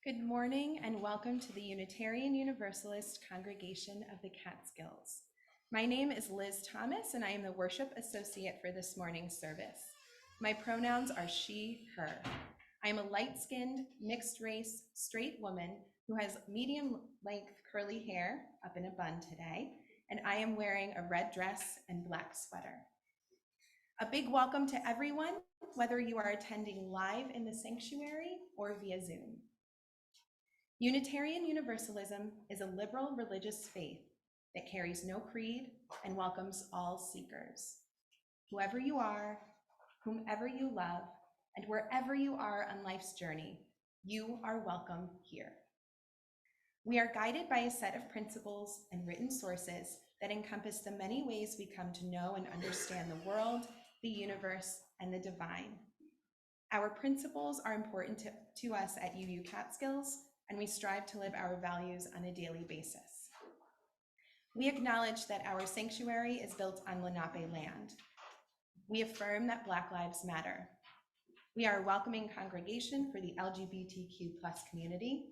Good morning and welcome to the Unitarian Universalist Congregation of the Catskills. My name is Liz Thomas and I am the Worship Associate for this morning's service. My pronouns are she, her. I am a light-skinned, mixed-race, straight woman who has medium-length curly hair up in a bun today, and I am wearing a red dress and black sweater. A big welcome to everyone, whether you are attending live in the sanctuary or via Zoom. Unitarian Universalism is a liberal religious faith that carries no creed and welcomes all seekers. Whoever you are, whomever you love, and wherever you are on life's journey, you are welcome here. We are guided by a set of principles and written sources that encompass the many ways we come to know and understand the world, the universe, and the divine. Our principles are important to us at UU Catskills, and we strive to live our values on a daily basis. We acknowledge that our sanctuary is built on Lenape land. We affirm that Black Lives Matter. We are a welcoming congregation for the LGBTQ+ community.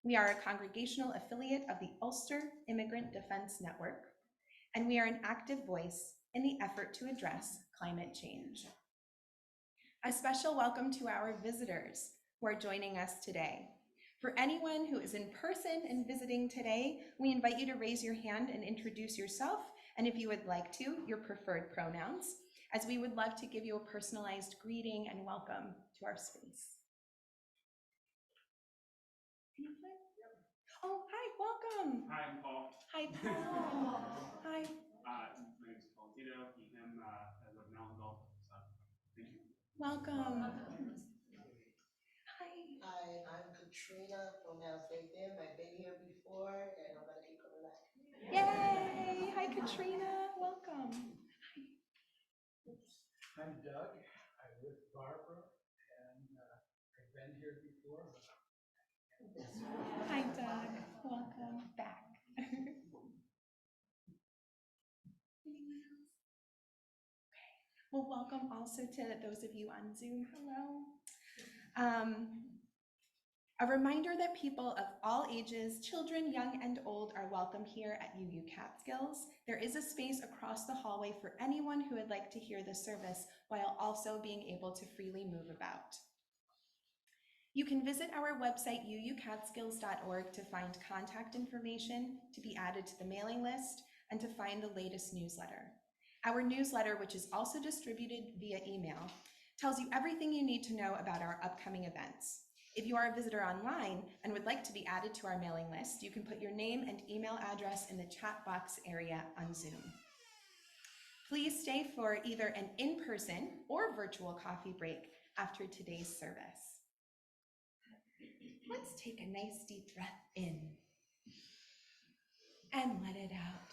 We are a congregational affiliate of the Ulster Immigrant Defense Network, and we are an active voice in the effort to address climate change. A special welcome to our visitors who are joining us today. For anyone who is in person and visiting today, we invite you to raise your hand and introduce yourself, and if you would like to, your preferred pronouns, as we would love to give you a personalized greeting and welcome to our space. Oh, hi, welcome. Hi, I'm Paul. Hi, Paul. Hi. My name is Paul Tito. He, him, I live in Ellendale, so thank you. Welcome. Hi, I'm Katrina, pronouns they, them. I've been here before and I'm gonna keep coming back. Yay! Hi, Katrina. Welcome. I'm Doug. I'm with Barbara, and I've been here before. Hi, Doug. Welcome back. Anyone else? Okay. Well, welcome also to those of you on Zoom. Hello. A reminder that people of all ages, children, young and old, are welcome here at UU Catskills. There is a space across the hallway for anyone who would like to hear the service while also being able to freely move about. You can visit our website, uucatskills.org, to find contact information, to be added to the mailing list, and to find the latest newsletter. Our newsletter, which is also distributed via email, tells you everything you need to know about our upcoming events. If you are a visitor online and would like to be added to our mailing list, you can put your name and email address in the chat box area on Zoom. Please stay for either an in-person or virtual coffee break after today's service. Let's take a nice deep breath in and let it out.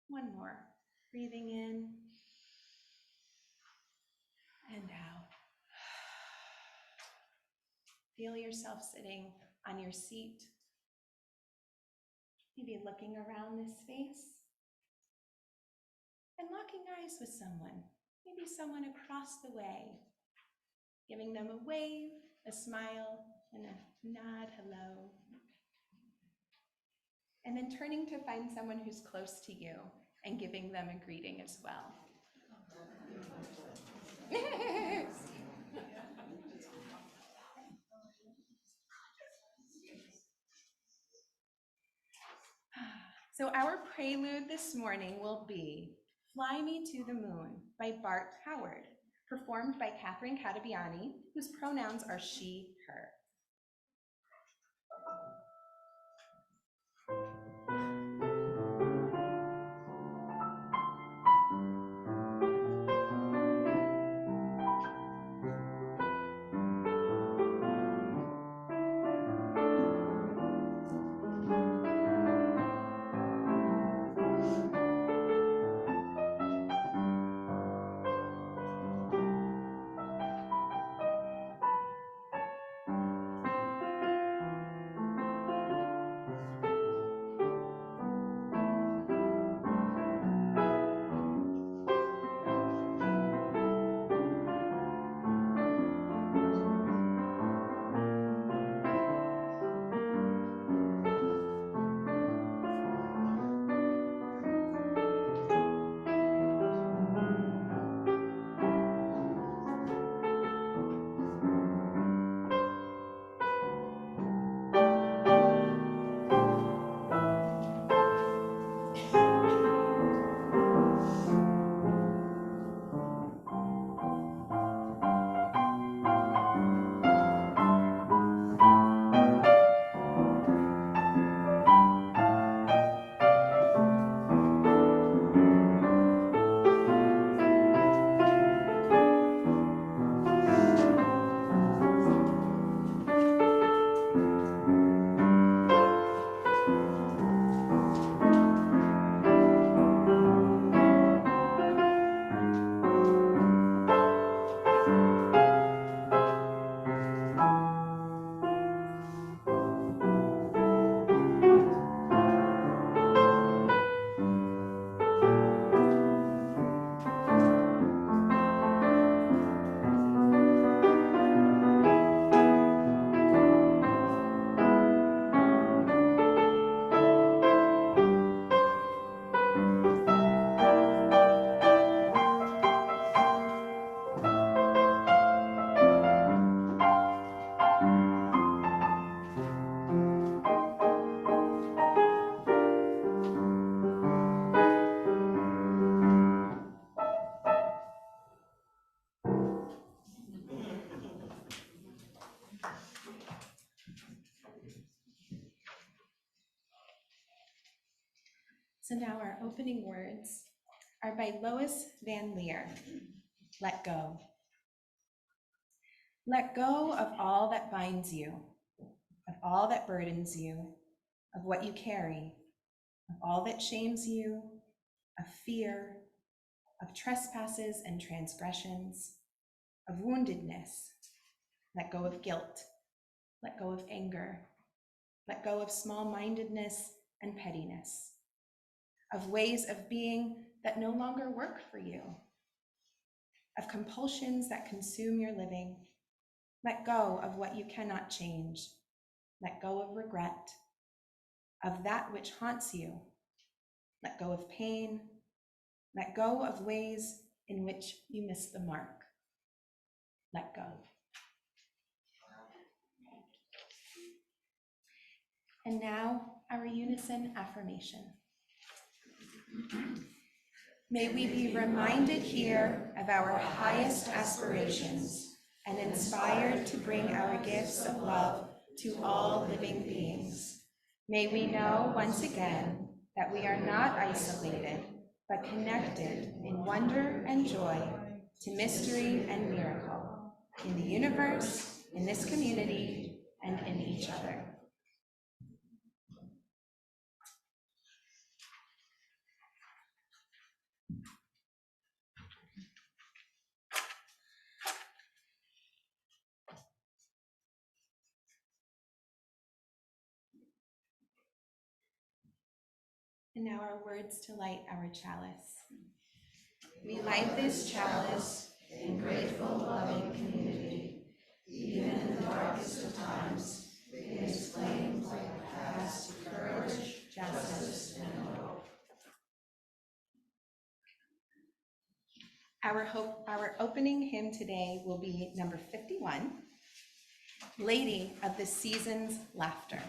One more. Breathing in and out. Feel yourself sitting on your seat, maybe looking around this space and locking eyes with someone, maybe someone across the way, giving them a wave, a smile, and a nod, hello. And then turning to find someone who's close to you and giving them a greeting as well. So our prelude this morning will be Fly Me to the Moon by Bart Howard, performed by Catherine Catabiani, whose pronouns are she, her. So now our opening words are by Lois Van Leer. Let go. Let go of all that binds you, of all that burdens you, of what you carry, of all that shames you, of fear, of trespasses and transgressions, of woundedness. Let go of guilt. Let go of anger. Let go of small-mindedness and pettiness, of ways of being that no longer work for you, of compulsions that consume your living. Let go of what you cannot change. Let go of regret, of that which haunts you. Let go of pain. Let go of ways in which you miss the mark. Let go. And now our unison affirmation. May we be reminded here of our highest aspirations and inspired to bring our gifts of love to all living beings. May we know once again that we are not isolated, but connected in wonder and joy to mystery and miracle, in the universe, in this community, and in each other. And now our words to light our chalice. We light this chalice in grateful, loving community. Even in the darkest of times, it is flames like a path to courage, justice, and hope. Our opening hymn today will be number 51, Lady of the Season's Laughter.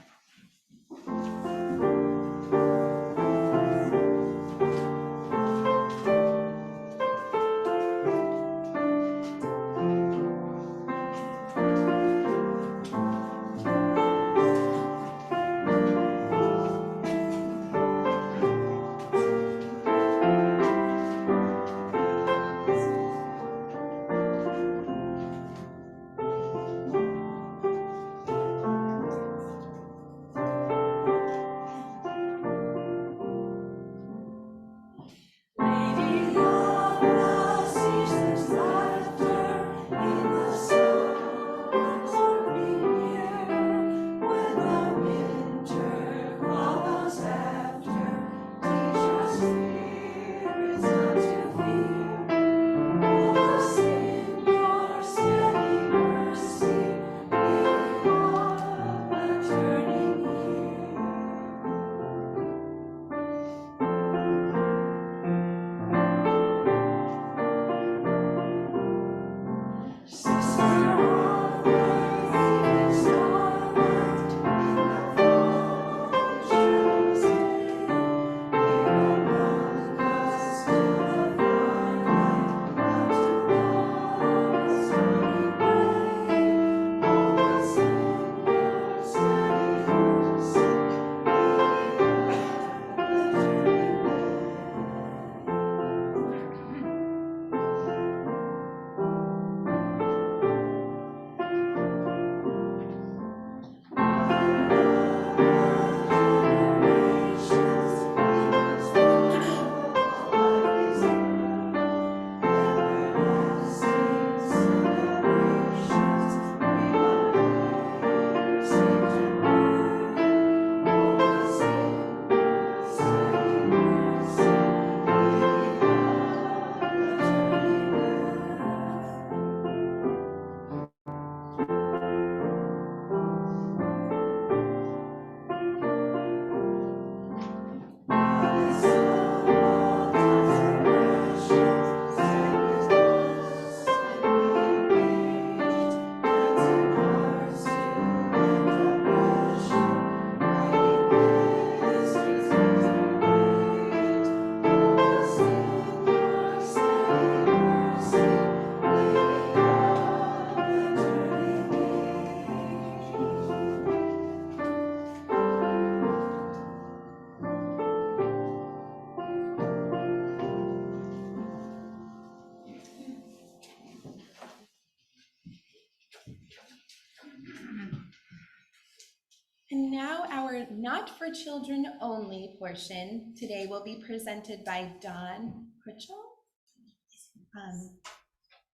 our Not for Children Only portion today will be presented by Don Pritchell,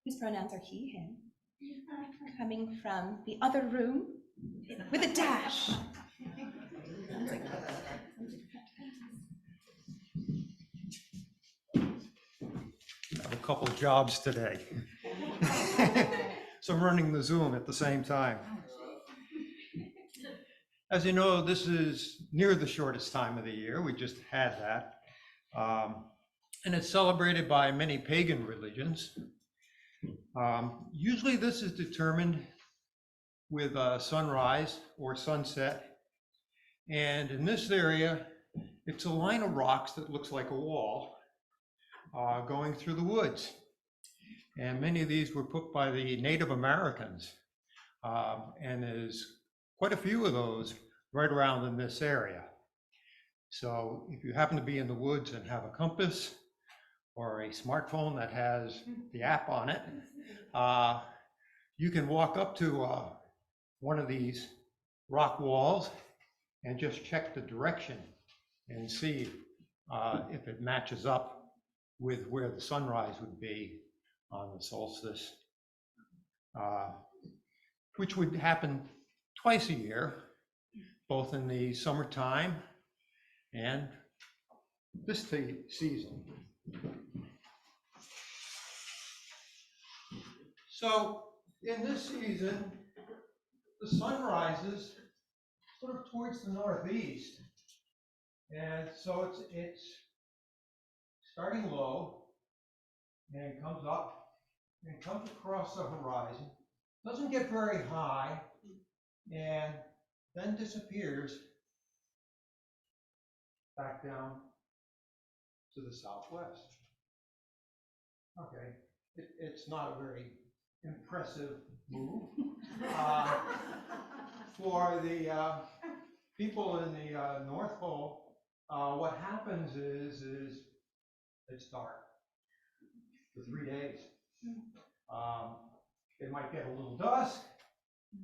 whose pronouns are he, him, coming from the other room with a dash. I have a couple of jobs today. So I'm running the Zoom at the same time. As you know, this is near the shortest time of the year. We just had that. And it's celebrated by many pagan religions. Usually this is determined with sunrise or sunset. And in this area, it's a line of rocks that looks like a wall going through the woods. And many of these were put by the Native Americans. And there's quite a few of those right around in this area. So if you happen to be in the woods and have a compass or a smartphone that has the app on it, you can walk up to one of these rock walls and just check the direction and see if it matches up with where the sunrise would be on the solstice, which would happen twice a year, both in the summertime and this season. So in this season, the sun rises sort of towards the northeast. And so it's starting low and comes up and comes across the horizon, doesn't get very high, and then disappears back down to the southwest. Okay, it's not a very impressive move. For the people in the North Pole, what happens is it's dark for 3 days. It might get a little dusk,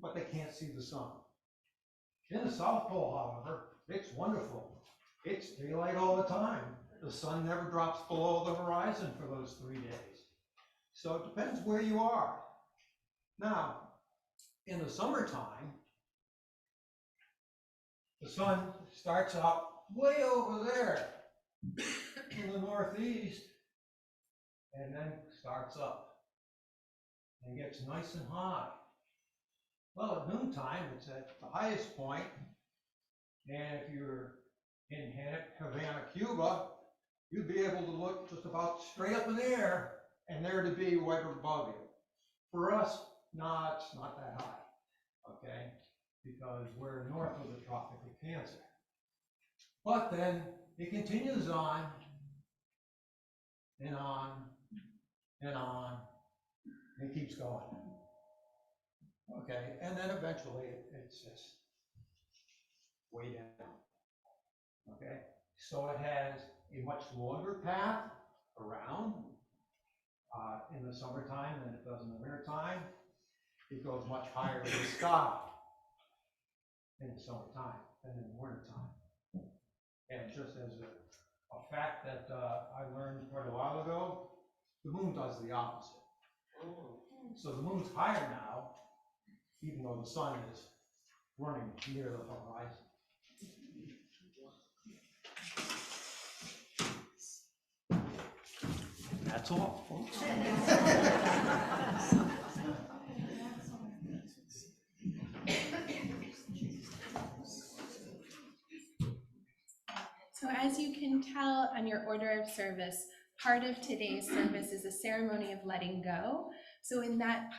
but they can't see the sun. In the South Pole, however, it's wonderful. It's daylight all the time. The sun never drops below the horizon for those 3 days. So it depends where you are. Now, in the summertime, the sun starts out way over there in the northeast and then starts up and gets nice and high. Well, at noontime, it's at the highest point, and if you're in Havana, Cuba, you'd be able to look just about straight up in the air and there to be right above you. For us, no, it's not that high, okay? Because we're north of the Tropic of Cancer. But then it continues on and on and on, and it keeps going. Okay, and then eventually it's just way down. Okay, so it has a much longer path around in the summertime than it does in the wintertime. It goes much higher in the sky in the summertime than in the wintertime. And just as a fact that I learned quite a while ago, the moon does the opposite. So the moon's higher now, even though the sun is running near the horizon. That's all, folks. So as you can tell on your order of service, part of today's service is a ceremony of letting go. So in that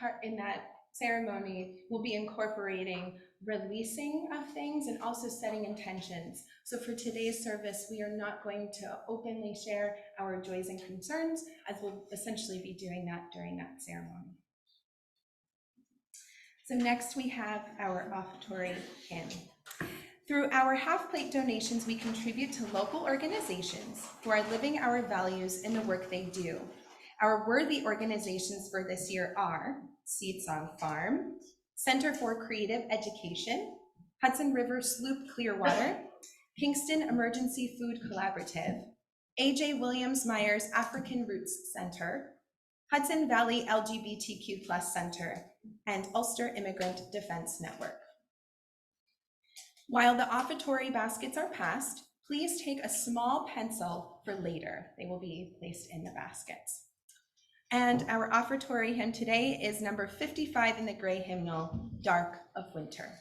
ceremony, we'll be incorporating releasing of things and also setting intentions. So for today's service, we are not going to openly share our joys and concerns, as we'll essentially be doing that during that ceremony. So next we have our offertory hymn. Through our half-plate donations, we contribute to local organizations who are living our values in the work they do. Our worthy organizations for this year are Seed Song Farm, Center for Creative Education, Hudson River Sloop Clearwater, Kingston Emergency Food Collaborative, A.J. Williams Myers African Roots Center, Hudson Valley LGBTQ+ Center, and Ulster Immigrant Defense Network. While the offertory baskets are passed, please take a small pencil for later. They will be placed in the baskets. And our offertory hymn today is number 55 in the Gray Hymnal, Dark of Winter.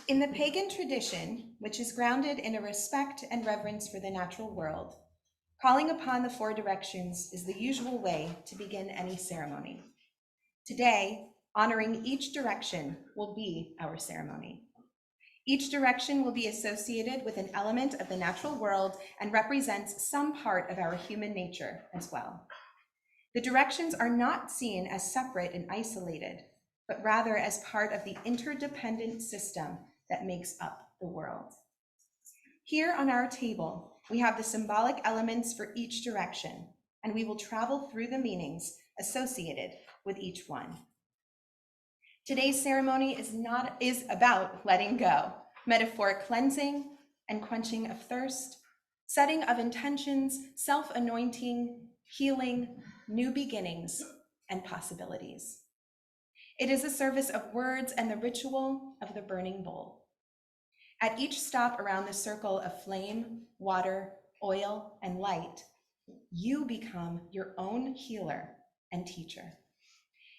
In the pagan tradition, which is grounded in a respect and reverence for the natural world, calling upon the four directions is the usual way to begin any ceremony. Today, honoring each direction will be our ceremony. Each direction will be associated with an element of the natural world and represents some part of our human nature as well. The directions are not seen as separate and isolated, but rather as part of the interdependent system that makes up the world. Here on our table, we have the symbolic elements for each direction, and we will travel through the meanings associated with each one. Today's ceremony is about letting go, metaphoric cleansing and quenching of thirst, setting of intentions, self-anointing, healing, new beginnings, and possibilities. It is a service of words and the ritual of the burning bowl. At each stop around the circle of flame, water, oil, and light, you become your own healer and teacher.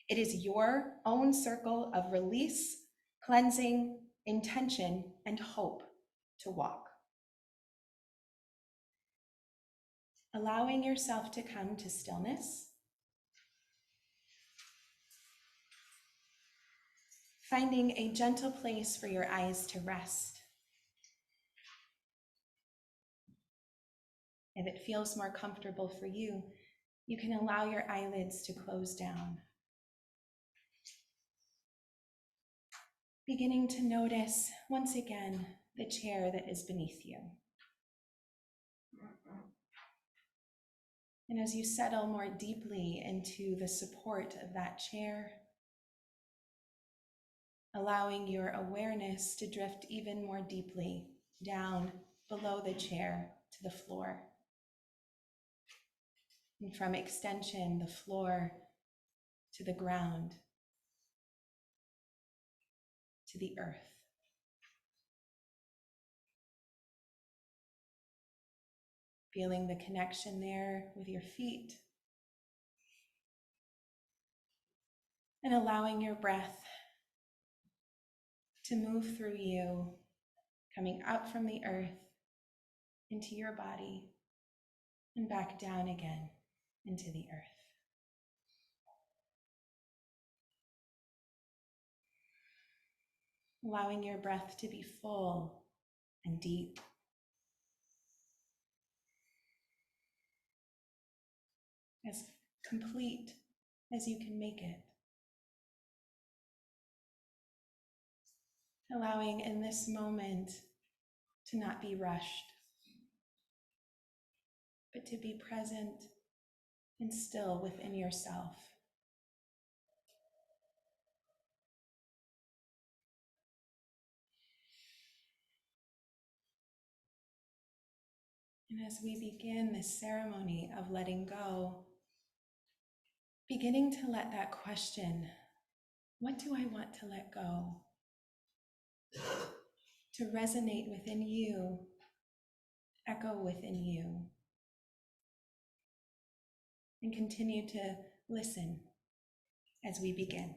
It is your own circle of release, cleansing, intention, and hope to walk. Allowing yourself to come to stillness, finding a gentle place for your eyes to rest. If it feels more comfortable for you, you can allow your eyelids to close down. Beginning to notice, once again, the chair that is beneath you. And as you settle more deeply into the support of that chair, allowing your awareness to drift even more deeply down below the chair to the floor. And from extension, the floor to the ground, to the earth. Feeling the connection there with your feet. And allowing your breath to move through you, coming up from the earth into your body and back down again into the earth. Allowing your breath to be full and deep. As complete as you can make it. Allowing in this moment to not be rushed, but to be present and still within yourself. And as we begin this ceremony of letting go, beginning to let that question, what do I want to let go, to resonate within you, echo within you, and continue to listen as we begin.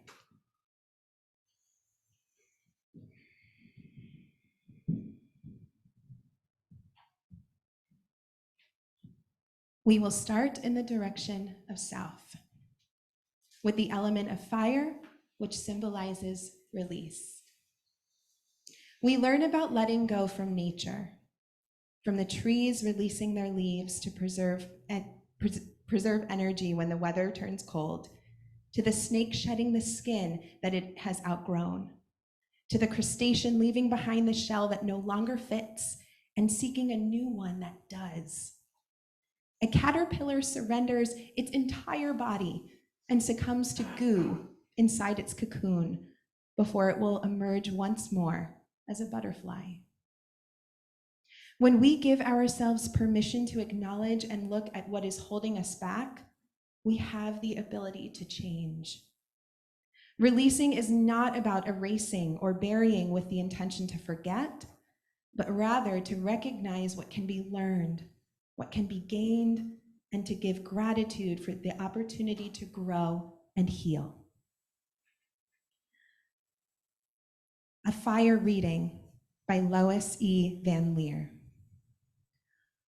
We will start in the direction of south with the element of fire, which symbolizes release. We learn about letting go from nature, from the trees releasing their leaves to preserve energy when the weather turns cold, to the snake shedding the skin that it has outgrown, to the crustacean leaving behind the shell that no longer fits and seeking a new one that does. A caterpillar surrenders its entire body and succumbs to goo inside its cocoon before it will emerge once more as a butterfly. When we give ourselves permission to acknowledge and look at what is holding us back, we have the ability to change. Releasing is not about erasing or burying with the intention to forget, but rather to recognize what can be learned, what can be gained, and to give gratitude for the opportunity to grow and heal. A Fire Reading by Lois E. Van Leer.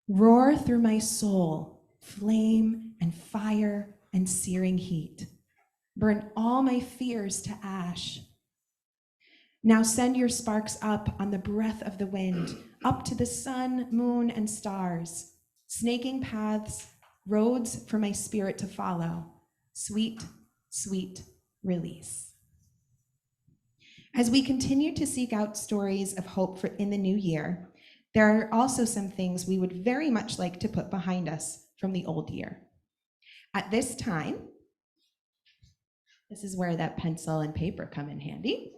Roar through my soul, flame and fire and searing heat. Burn all my fears to ash. Now send your sparks up on the breath of the wind, up to the sun, moon, and stars, snaking paths, roads for my spirit to follow. Sweet, sweet release. As we continue to seek out stories of hope for in the new year, there are also some things we would very much like to put behind us from the old year. At this time, this is where that pencil and paper come in handy.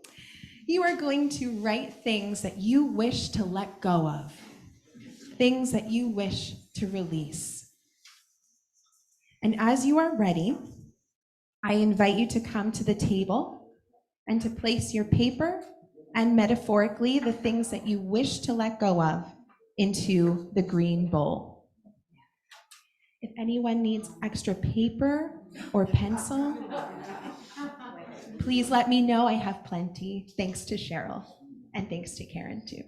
You are going to write things that you wish to let go of, things that you wish to release. And as you are ready, I invite you to come to the table and to place your paper and metaphorically the things that you wish to let go of into the green bowl. If anyone needs extra paper or pencil, please let me know. I have plenty. Thanks to Cheryl and thanks to Karen too.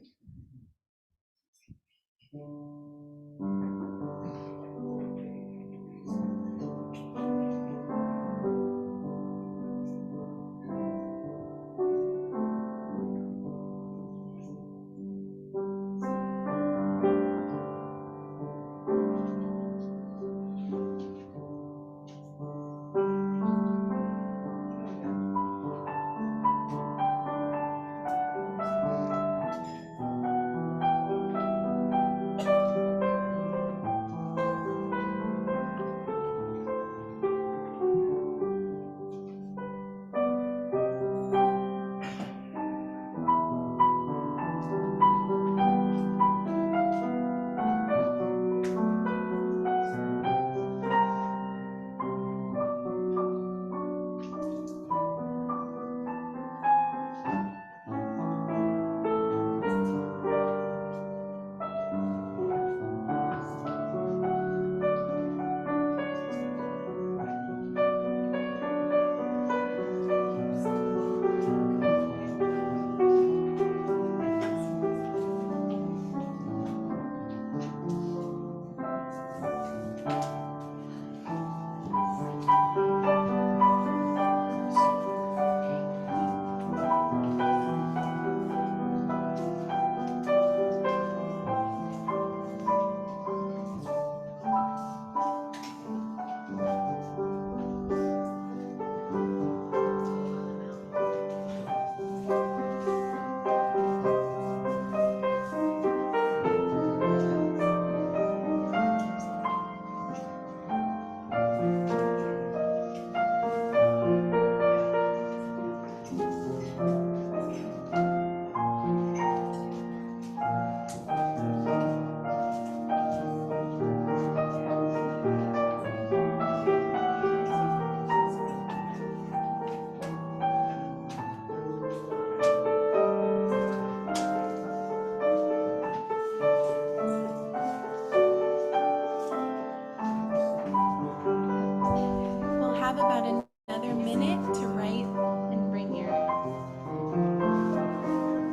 Another minute to write and bring your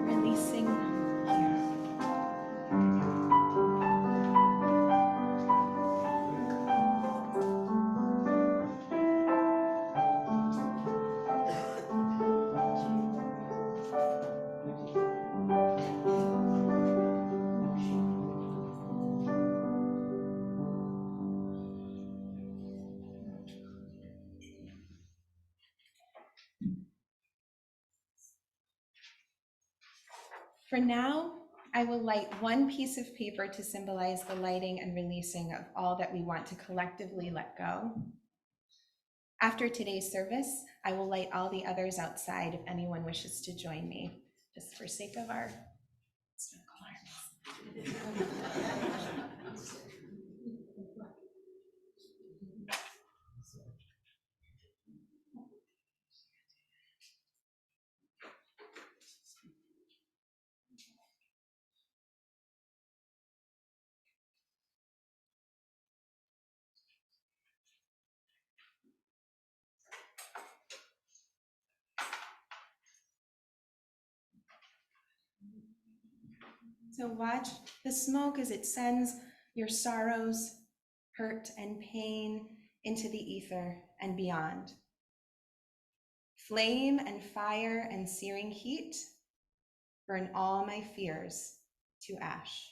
releasing here. For now, I will light one piece of paper to symbolize the lighting and releasing of all that we want to collectively let go. After today's service, I will light all the others outside if anyone wishes to join me, just for sake of our smoke alarms. So watch the smoke as it sends your sorrows, hurt, and pain into the ether and beyond. Flame and fire and searing heat burn all my fears to ash.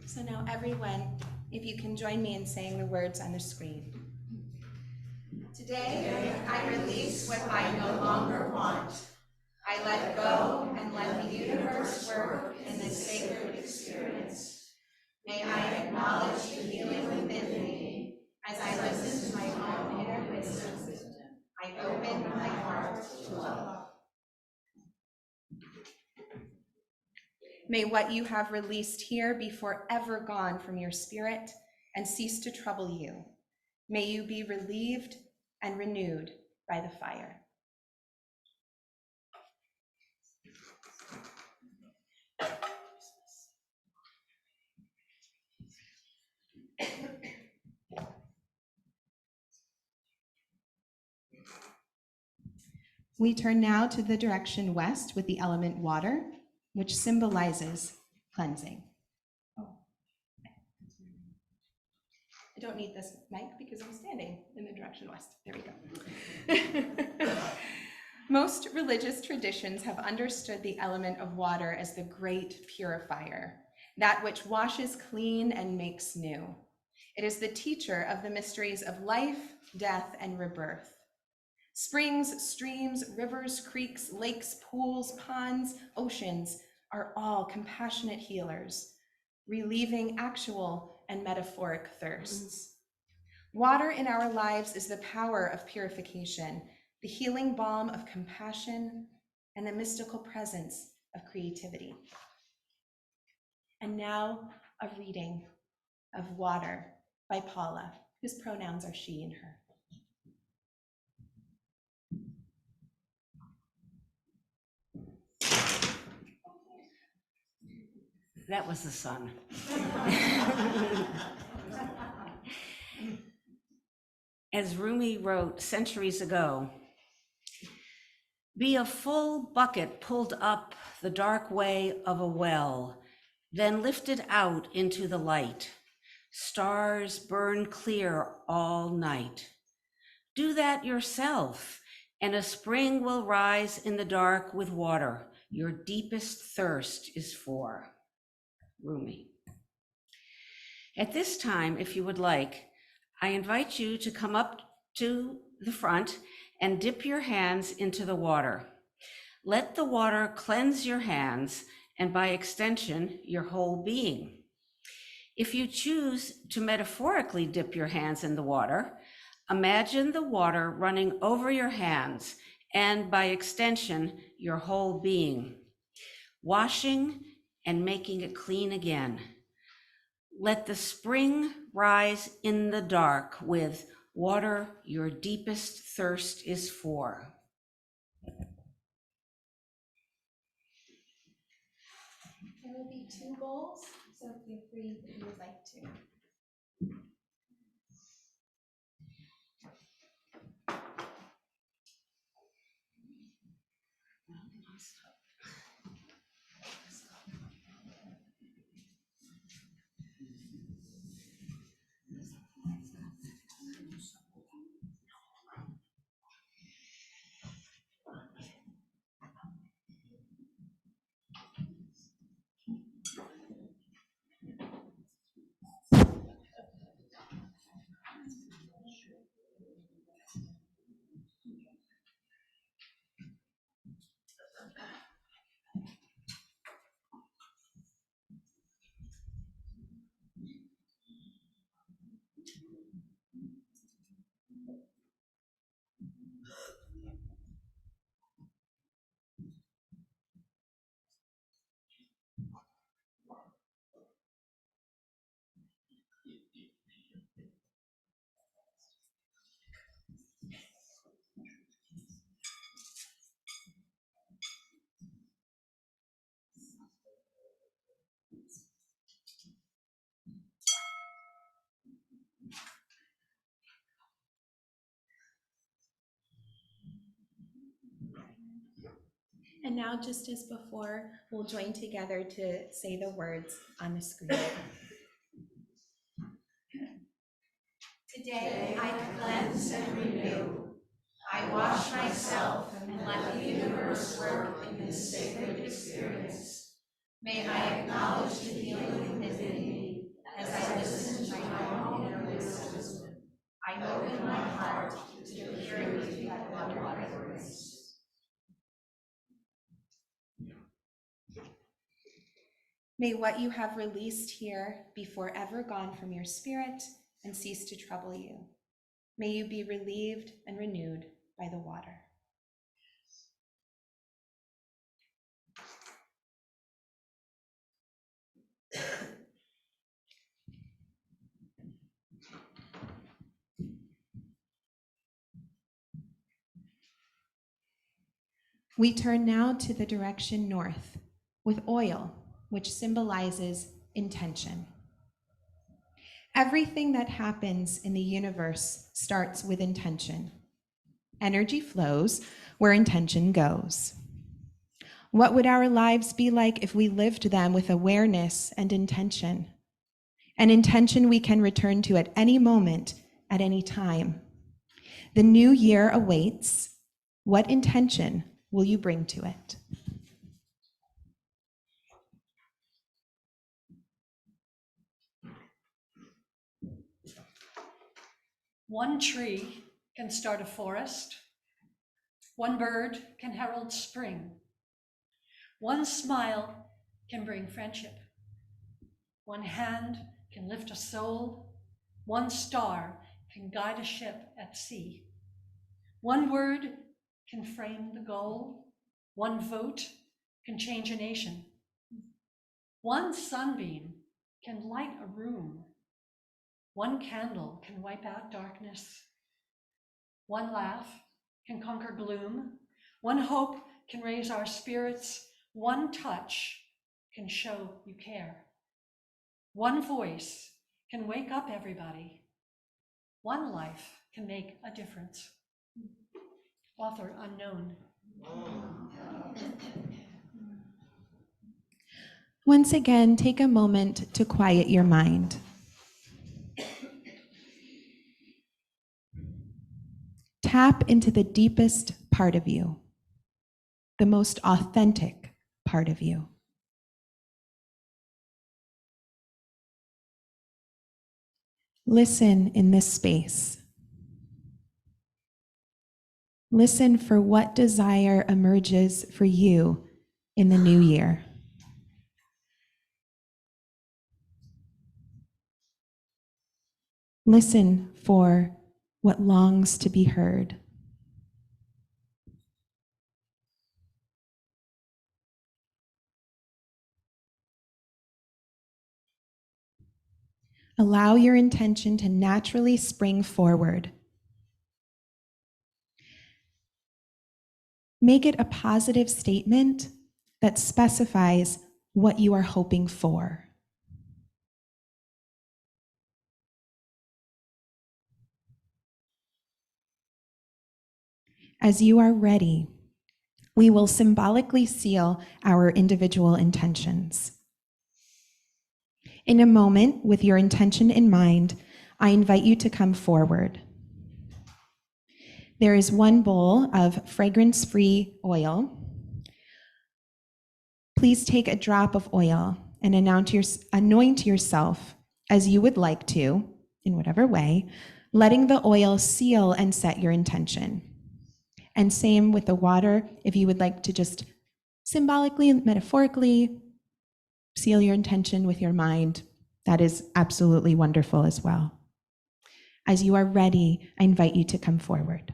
So now everyone, if you can join me in saying the words on the screen. Today, I release what I no longer want. I let go and let the universe work in this sacred experience. May I acknowledge the healing within me as I listen to my own inner wisdom. I open my heart to love. May what you have released here be forever gone from your spirit and cease to trouble you. May you be relieved and renewed by the fire. We turn now to the direction west with the element water, which symbolizes cleansing. Oh, I don't need this mic because I'm standing in the direction west. There we go. Most religious traditions have understood the element of water as the great purifier, that which washes clean and makes new. It is the teacher of the mysteries of life, death, and rebirth. Springs, streams, rivers, creeks, lakes, pools, ponds, oceans are all compassionate healers, relieving actual and metaphoric thirsts. Water in our lives is the power of purification, the healing balm of compassion, and the mystical presence of creativity. And now a reading of Water by Paula, whose pronouns are she and her. That was the sun. As Rumi wrote centuries ago, be a full bucket pulled up the dark way of a well, then lifted out into the light. Stars burn clear all night. Do that yourself, and a spring will rise in the dark with water your deepest thirst is for. Rumi. At this time, if you would like, I invite you to come up to the front and dip your hands into the water. Let the water cleanse your hands and by extension, your whole being. If you choose to metaphorically dip your hands in the water, imagine the water running over your hands and by extension, your whole being, washing and making it clean again. Let the spring rise in the dark with water your deepest thirst is for. There will be 2 bowls, so feel free if you would like to. And now, just as before, we'll join together to say the words on the screen. Today I cleanse and renew. I wash myself and let the universe work in this sacred experience. May I acknowledge the healing within me as I listen to my own inner wisdom. I open my heart to the purity that one water brings. May what you have released here be forever gone from your spirit and cease to trouble you. May you be relieved and renewed by the water. We turn now to the direction north with oil, which symbolizes intention. Everything that happens in the universe starts with intention. Energy flows where intention goes. What would our lives be like if we lived them with awareness and intention? An intention we can return to at any moment, at any time. The new year awaits. What intention will you bring to it? One tree can start a forest. One bird can herald spring. One smile can bring friendship. One hand can lift a soul. One star can guide a ship at sea. One word can frame the goal. One vote can change a nation. One sunbeam can light a room. One candle can wipe out darkness. One laugh can conquer gloom. One hope can raise our spirits. One touch can show you care. One voice can wake up everybody. One life can make a difference. Author unknown. Once again, take a moment to quiet your mind. Tap into the deepest part of you, the most authentic part of you. Listen in this space. Listen for what desire emerges for you in the new year. Listen for what longs to be heard. Allow your intention to naturally spring forward. Make it a positive statement that specifies what you are hoping for. As you are ready, we will symbolically seal our individual intentions. In a moment, with your intention in mind, I invite you to come forward. There is one bowl of fragrance-free oil. Please take a drop of oil and anoint yourself as you would like to, in whatever way, letting the oil seal and set your intention. And same with the water, if you would like to just symbolically, metaphorically seal your intention with your mind, that is absolutely wonderful as well. As you are ready, I invite you to come forward.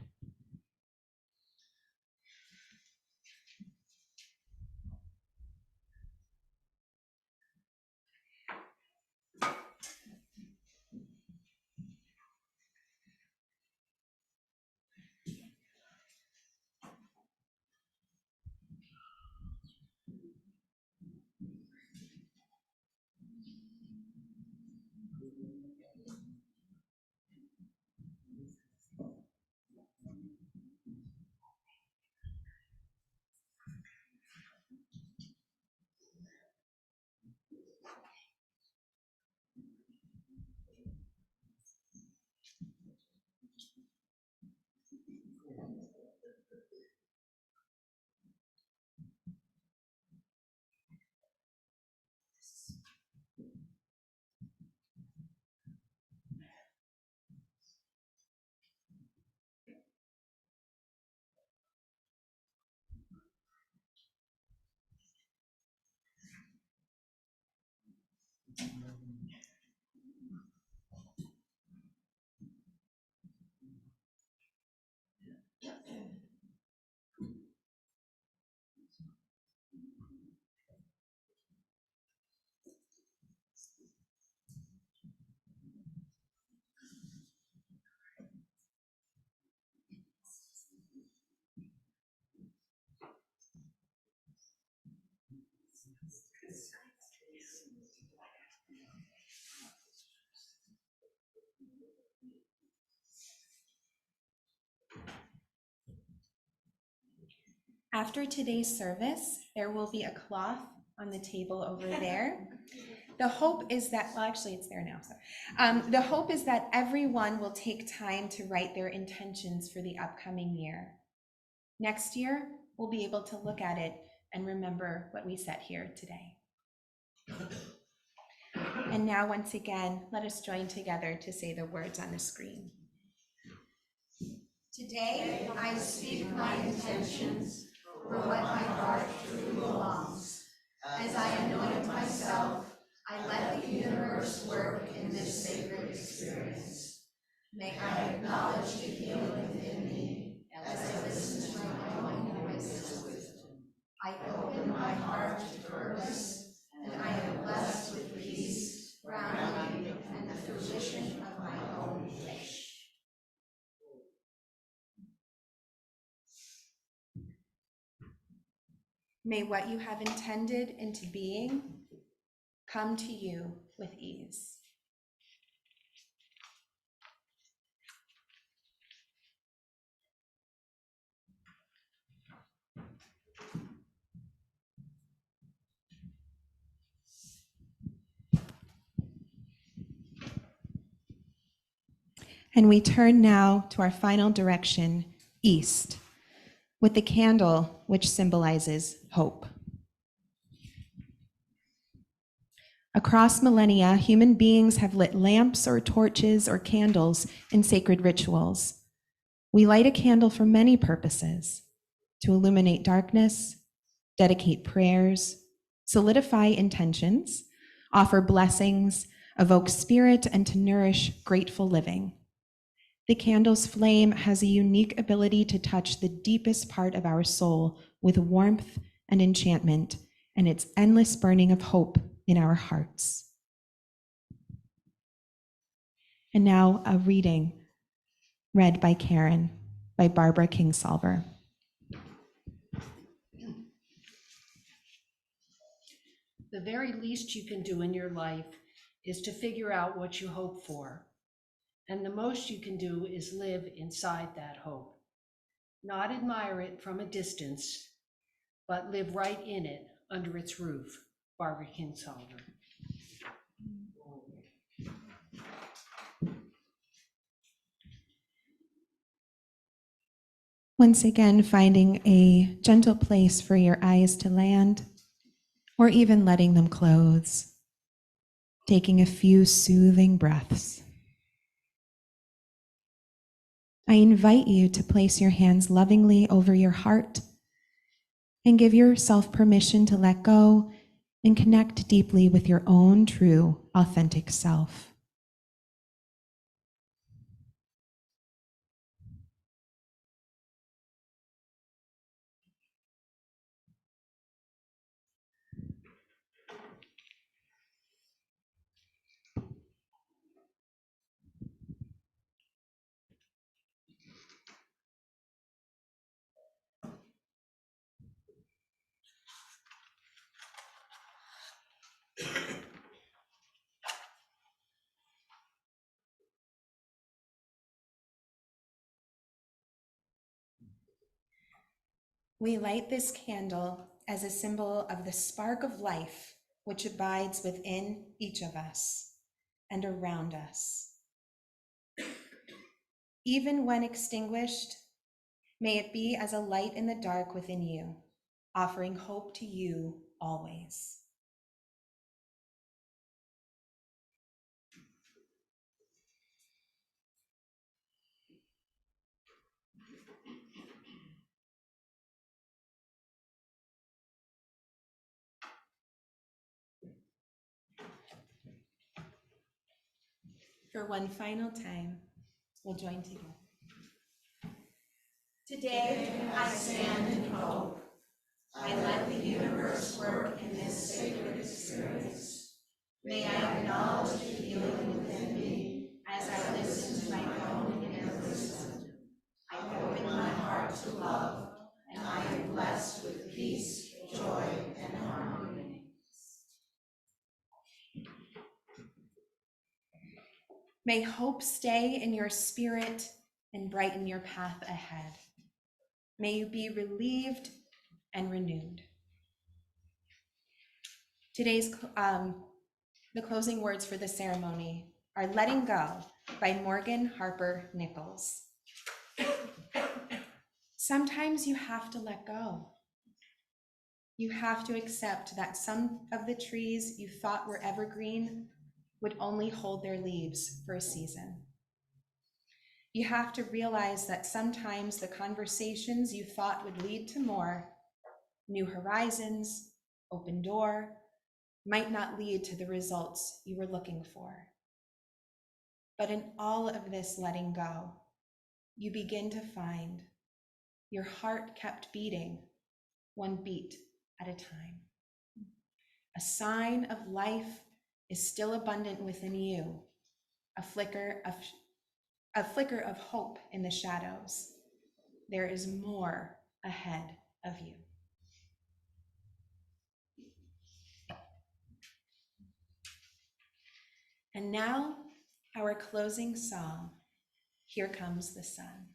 After today's service, there will be a cloth on the table over there. The hope is that, well, actually it's there now. So, the hope is that everyone will take time to write their intentions for the upcoming year. Next year, we'll be able to look at it and remember what we said here today. And now, once again, let us join together to say the words on the screen. Today, I speak my intentions for what my heart truly belongs. As I anoint myself, I let the universe work in this sacred experience. May I acknowledge the healing within me as I listen to my own voice of wisdom. I open my heart to purpose, and I am blessed with peace, grounding, and the fruition of my own wish. May what you have intended into being come to you with ease. And we turn now to our final direction, east, with the candle which symbolizes hope. Across millennia, human beings have lit lamps or torches or candles in sacred rituals. We light a candle for many purposes: to illuminate darkness, dedicate prayers, solidify intentions, offer blessings, evoke spirit, and to nourish grateful living. The candle's flame has a unique ability to touch the deepest part of our soul with warmth and enchantment, and its endless burning of hope in our hearts. And now a reading read by Karen, by Barbara Kingsolver. the very least you can do in your life is to figure out what you hope for. And the most you can do is live inside that hope. Not admire it from a distance, but live right in it under its roof. Barbara Kinsolver. Once again, finding a gentle place for your eyes to land, or even letting them close. Taking a few soothing breaths. I invite you to place your hands lovingly over your heart and give yourself permission to let go and connect deeply with your own true, authentic self. We light this candle as a symbol of the spark of life which abides within each of us and around us. Even when extinguished, may it be as a light in the dark within you, offering hope to you always. For one final time, we'll join together. Today, I stand in hope. I let the universe work in this sacred experience. May I acknowledge the healing within me as I listen to my own inner wisdom. I open my heart to love, and I am blessed with peace, joy, and harmony. May hope stay in your spirit and brighten your path ahead. May you be relieved and renewed. Today's the closing words for the ceremony are Letting Go by Morgan Harper Nichols. Sometimes you have to let go. You have to accept that some of the trees you thought were evergreen would only hold their leaves for a season. You have to realize that sometimes the conversations you thought would lead to more, new horizons, open door, might not lead to the results you were looking for. But in all of this letting go, you begin to find your heart kept beating one beat at a time. A sign of life is still abundant within you, a flicker of hope in the shadows. There is more ahead of you. And now, our closing song, Here Comes the Sun.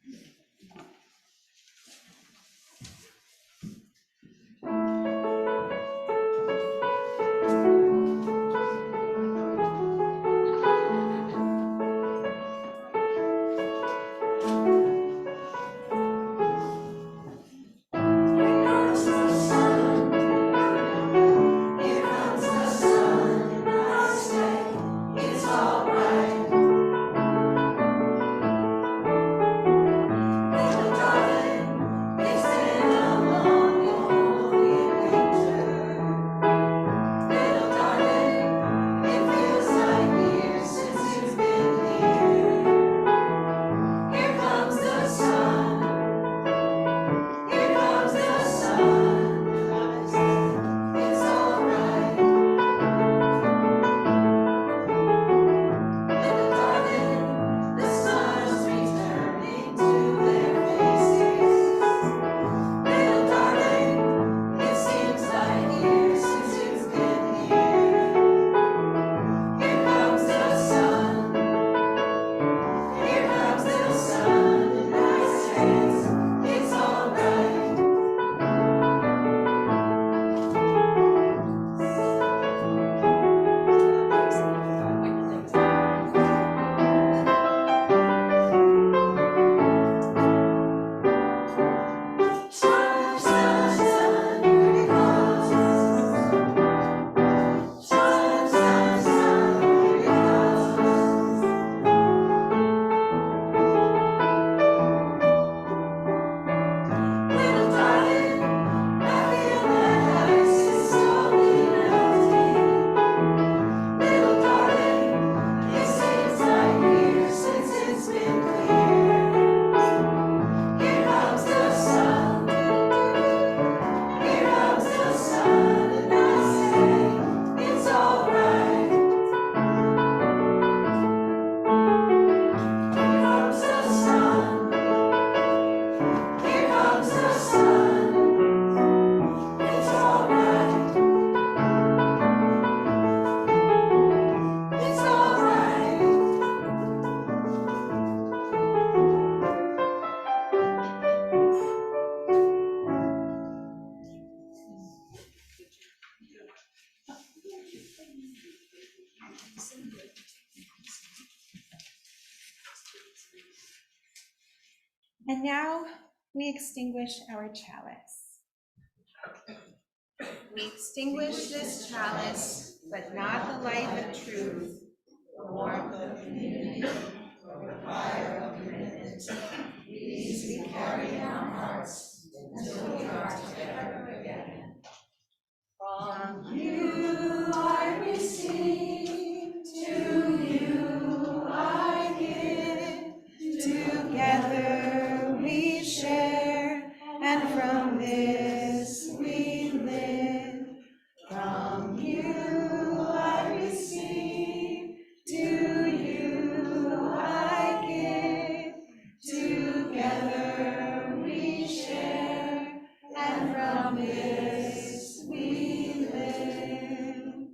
And now we extinguish our chalice. We extinguish this chalice, but not the light of truth, the warmth of community, or the fire of commitment. These we carry in our hearts until we are together again. From you I receive, to you I give, together we share, and from this we live. From you I receive, to you I give, together we share, and from this we live.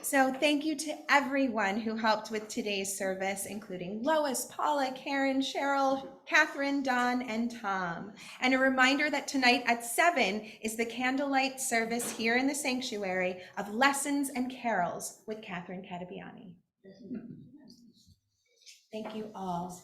So thank you to everyone who helped with today's service, including Lois, Paula, Karen, Cheryl, Catherine, Don, and Tom. And a reminder that tonight at 7 is the candlelight service here in the sanctuary of Lessons and Carols with Catherine Catabiani. Thank you all.